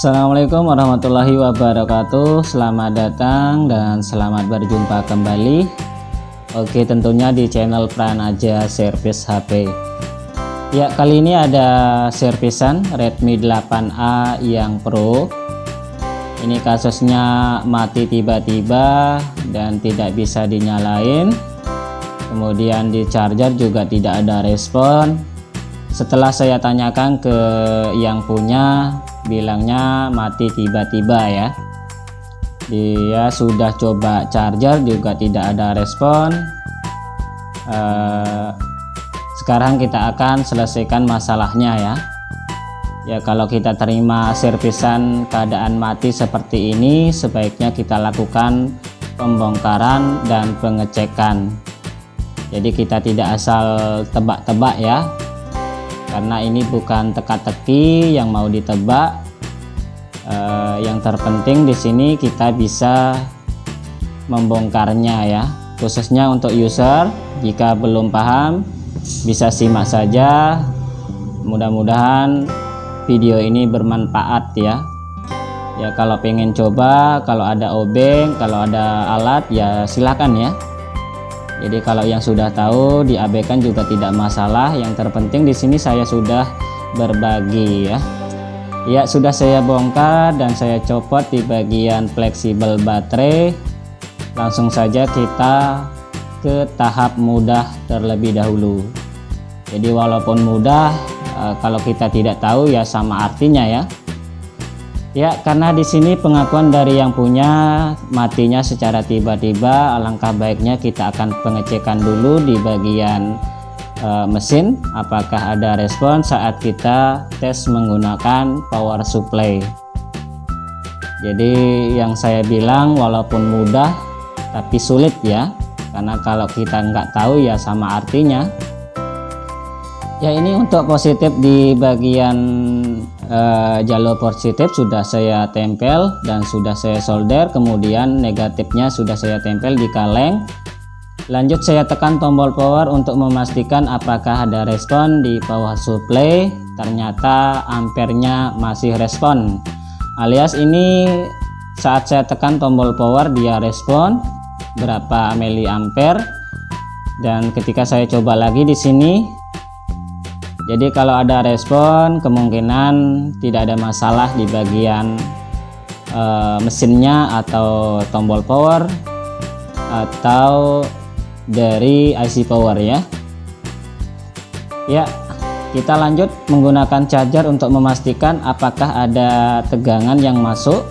Assalamualaikum warahmatullahi wabarakatuh. Selamat datang dan selamat berjumpa kembali. Oke, tentunya di channel Pranaja Servis HP. Ya, kali ini ada servisan Redmi 8A yang Pro. Ini kasusnya mati tiba-tiba dan tidak bisa dinyalain. Kemudian di charger juga tidak ada respon. Setelah saya tanyakan ke yang punya, bilangnya mati tiba-tiba ya. Dia sudah coba charger juga tidak ada respon. Sekarang kita akan selesaikan masalahnya ya. Ya, kalau kita terima servisan keadaan mati seperti ini, sebaiknya kita lakukan pembongkaran dan pengecekan. Jadi kita tidak asal tebak-tebak ya, karena ini bukan teka-teki yang mau ditebak. Yang terpenting di sini kita bisa membongkarnya ya, khususnya untuk user. Jika belum paham bisa simak saja, mudah-mudahan video ini bermanfaat ya. Ya, kalau pengen coba, kalau ada obeng, kalau ada alat ya silakan ya. Jadi kalau yang sudah tahu diabaikan juga tidak masalah. Yang terpenting di sini saya sudah berbagi ya. Ya, sudah saya bongkar dan saya copot di bagian fleksibel baterai. Langsung saja kita ke tahap mudah terlebih dahulu. Jadi walaupun mudah, kalau kita tidak tahu ya sama artinya ya. Ya, karena di sini pengakuan dari yang punya matinya secara tiba-tiba, alangkah baiknya kita akan pengecekan dulu di bagian mesin, apakah ada respon saat kita tes menggunakan power supply. Jadi yang saya bilang walaupun mudah tapi sulit ya, karena kalau kita nggak tahu ya sama artinya. Ya, ini untuk positif di bagian jalur positif sudah saya tempel dan sudah saya solder. Kemudian negatifnya sudah saya tempel di kaleng. Lanjut saya tekan tombol power untuk memastikan apakah ada respon di power supply. Ternyata ampernya masih respon, alias ini saat saya tekan tombol power dia respon berapa miliampere. Dan ketika saya coba lagi di sini, jadi kalau ada respon kemungkinan tidak ada masalah di bagian mesinnya atau tombol power atau dari IC power ya. Ya, kita lanjut menggunakan charger untuk memastikan apakah ada tegangan yang masuk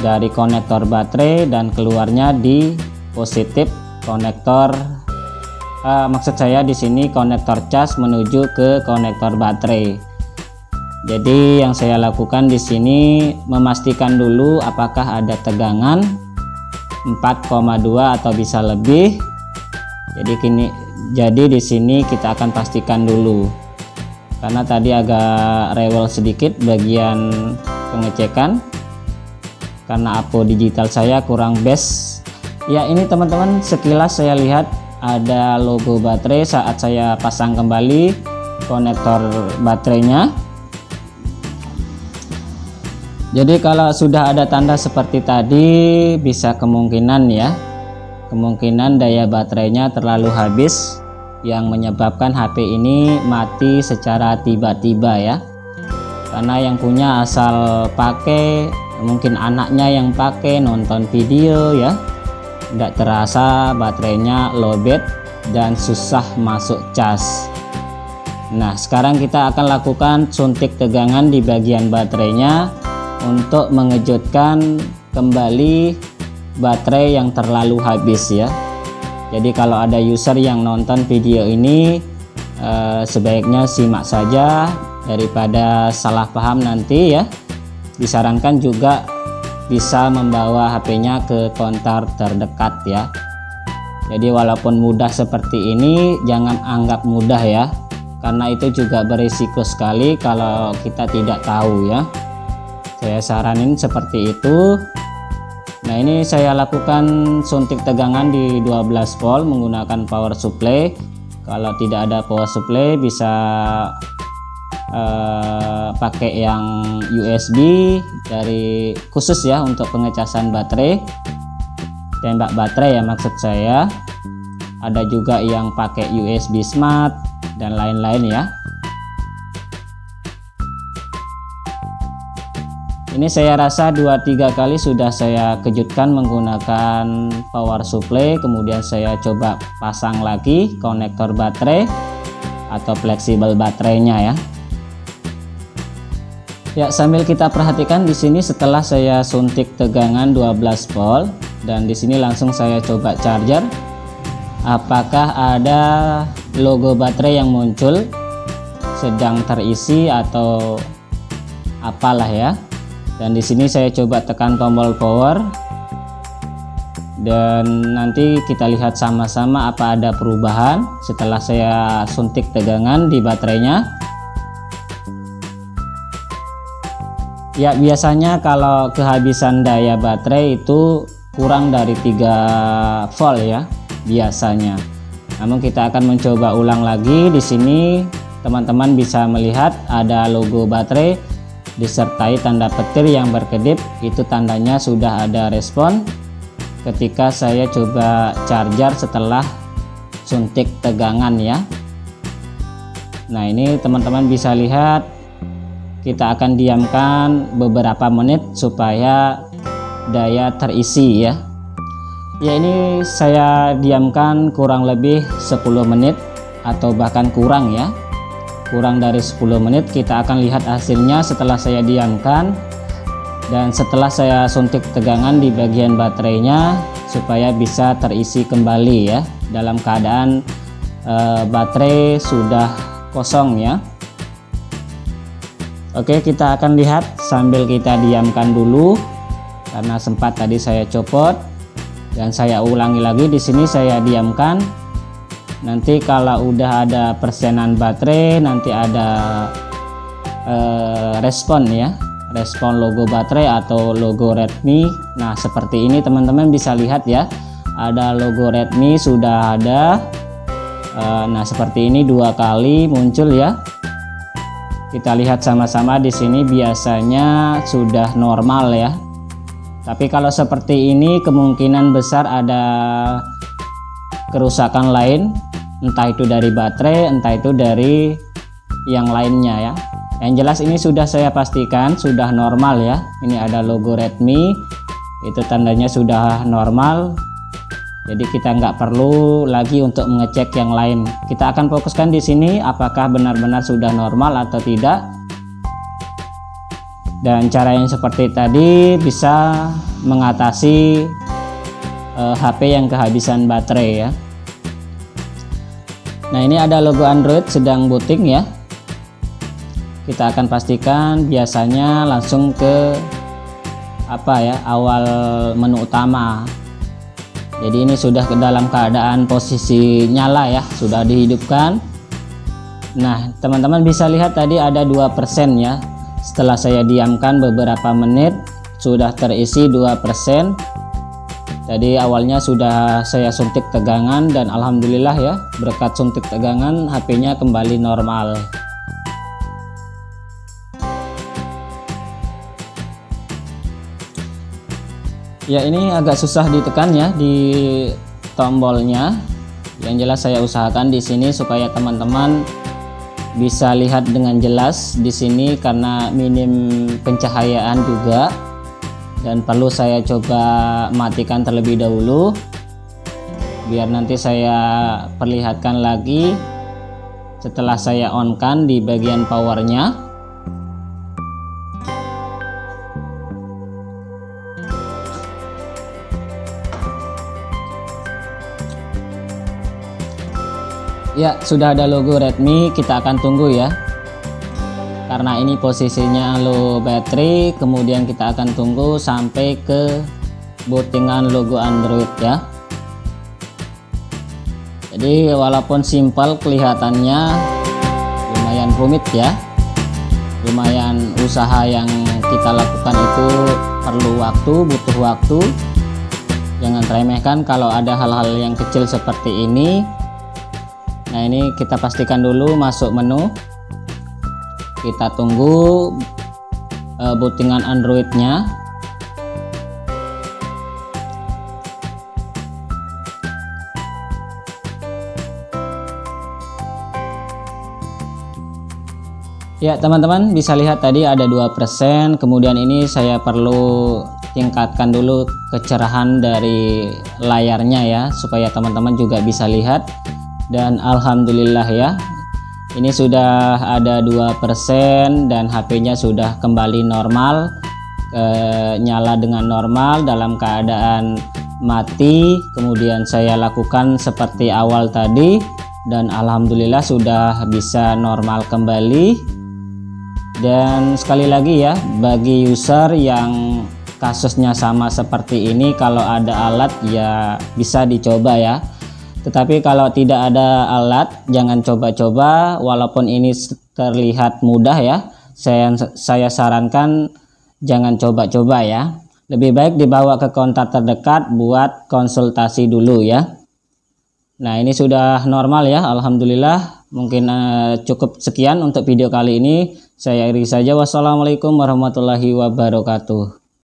dari konektor baterai dan keluarnya di positif konektor. Maksud saya di sini konektor cas menuju ke konektor baterai. Jadi yang saya lakukan di sini memastikan dulu apakah ada tegangan 4,2 atau bisa lebih. Jadi di sini kita akan pastikan dulu. Karena tadi agak rewel sedikit bagian pengecekan karena APO digital saya kurang best. Ya, ini teman-teman sekilas saya lihat ada logo baterai saat saya pasang kembali konektor baterainya. Jadi kalau sudah ada tanda seperti tadi, bisa kemungkinan daya baterainya terlalu habis yang menyebabkan HP ini mati secara tiba-tiba ya. Karena yang punya asal pakai, mungkin anaknya yang pakai nonton video ya, tidak terasa baterainya lowbat dan susah masuk cas. Nah, sekarang kita akan lakukan suntik tegangan di bagian baterainya untuk mengejutkan kembali baterai yang terlalu habis ya. Jadi kalau ada user yang nonton video ini, sebaiknya simak saja daripada salah paham nanti ya. Disarankan juga bisa membawa HP-nya ke kontak terdekat ya. Jadi walaupun mudah seperti ini, jangan anggap mudah ya, karena itu juga berisiko sekali kalau kita tidak tahu ya. Saya saranin seperti itu. Nah, ini saya lakukan suntik tegangan di 12 volt menggunakan power supply. Kalau tidak ada power supply bisa pakai yang USB dari khusus ya untuk pengecasan baterai, tembak baterai ya maksud saya. Ada juga yang pakai USB Smart dan lain-lain ya. Ini saya rasa 2-3 kali sudah saya kejutkan menggunakan power supply, kemudian saya coba pasang lagi konektor baterai atau fleksibel baterainya ya. Ya, sambil kita perhatikan di sini setelah saya suntik tegangan 12 volt dan di sini langsung saya coba charger. Apakah ada logo baterai yang muncul sedang terisi atau apalah ya. Dan di sini saya coba tekan tombol power dan nanti kita lihat sama-sama apa ada perubahan setelah saya suntik tegangan di baterainya. Ya, biasanya kalau kehabisan daya baterai itu kurang dari 3 volt ya biasanya. Namun kita akan mencoba ulang lagi. Di sini teman-teman bisa melihat ada logo baterai disertai tanda petir yang berkedip, itu tandanya sudah ada respon ketika saya coba charger setelah suntik tegangan ya. Nah, ini teman-teman bisa lihat, kita akan diamkan beberapa menit supaya daya terisi ya. Ya, ini saya diamkan kurang lebih 10 menit atau bahkan kurang ya. Kurang dari 10 menit kita akan lihat hasilnya setelah saya diamkan dan setelah saya suntik tegangan di bagian baterainya supaya bisa terisi kembali ya, dalam keadaan baterai sudah kosong ya. Oke, kita akan lihat sambil kita diamkan dulu karena sempat tadi saya copot dan saya ulangi lagi. Di sini saya diamkan. Nanti kalau udah ada persenan baterai, nanti ada respon ya, respon logo baterai atau logo Redmi. Nah, seperti ini teman-teman bisa lihat ya, ada logo Redmi sudah ada. Nah, seperti ini 2 kali muncul ya. Kita lihat sama-sama di sini biasanya sudah normal ya. Tapi kalau seperti ini kemungkinan besar ada kerusakan lain, entah itu dari baterai, entah itu dari yang lainnya ya. Yang jelas ini sudah saya pastikan sudah normal ya. Ini ada logo Redmi, itu tandanya sudah normal. Jadi kita nggak perlu lagi untuk mengecek yang lain. Kita akan fokuskan di sini apakah benar-benar sudah normal atau tidak. Dan cara yang seperti tadi bisa mengatasi HP yang kehabisan baterai ya. Nah, ini ada logo Android sedang booting ya. Kita akan pastikan biasanya langsung ke awal menu utama. Jadi ini sudah ke dalam keadaan posisi nyala ya, sudah dihidupkan. Nah, teman-teman bisa lihat tadi ada 2% ya. Setelah saya diamkan beberapa menit sudah terisi 2%. Jadi awalnya sudah saya suntik tegangan dan alhamdulillah ya, berkat suntik tegangan HP-nya kembali normal. Ya, ini agak susah ditekan ya di tombolnya. Yang jelas saya usahakan di sini supaya teman-teman bisa lihat dengan jelas di sini karena minim pencahayaan juga. Dan perlu saya coba matikan terlebih dahulu biar nanti saya perlihatkan lagi setelah saya on kan di bagian powernya. Ya, sudah ada logo Redmi, kita akan tunggu ya. Karena ini posisinya low battery, kemudian kita akan tunggu sampai ke bootingan logo Android ya. Jadi walaupun simpel kelihatannya lumayan rumit ya, lumayan usaha yang kita lakukan itu perlu waktu, butuh waktu. Jangan remehkan kalau ada hal-hal yang kecil seperti ini. Nah, ini kita pastikan dulu masuk menu. Kita tunggu bootingan Androidnya. Ya teman-teman, bisa lihat tadi ada 2%, kemudian ini saya perlu tingkatkan dulu kecerahan dari layarnya ya, supaya teman-teman juga bisa lihat. Dan alhamdulillah ya, ini sudah ada 2% dan HP-nya sudah kembali normal, nyala dengan normal dalam keadaan mati. Kemudian saya lakukan seperti awal tadi dan alhamdulillah sudah bisa normal kembali. Dan sekali lagi ya, bagi user yang kasusnya sama seperti ini, kalau ada alat ya bisa dicoba ya. Tetapi kalau tidak ada alat, jangan coba-coba. Walaupun ini terlihat mudah ya, saya sarankan jangan coba-coba ya. Lebih baik dibawa ke kontak terdekat buat konsultasi dulu ya. Nah, ini sudah normal ya, alhamdulillah. Mungkin cukup sekian untuk video kali ini. Saya akhiri saja. Wassalamualaikum warahmatullahi wabarakatuh.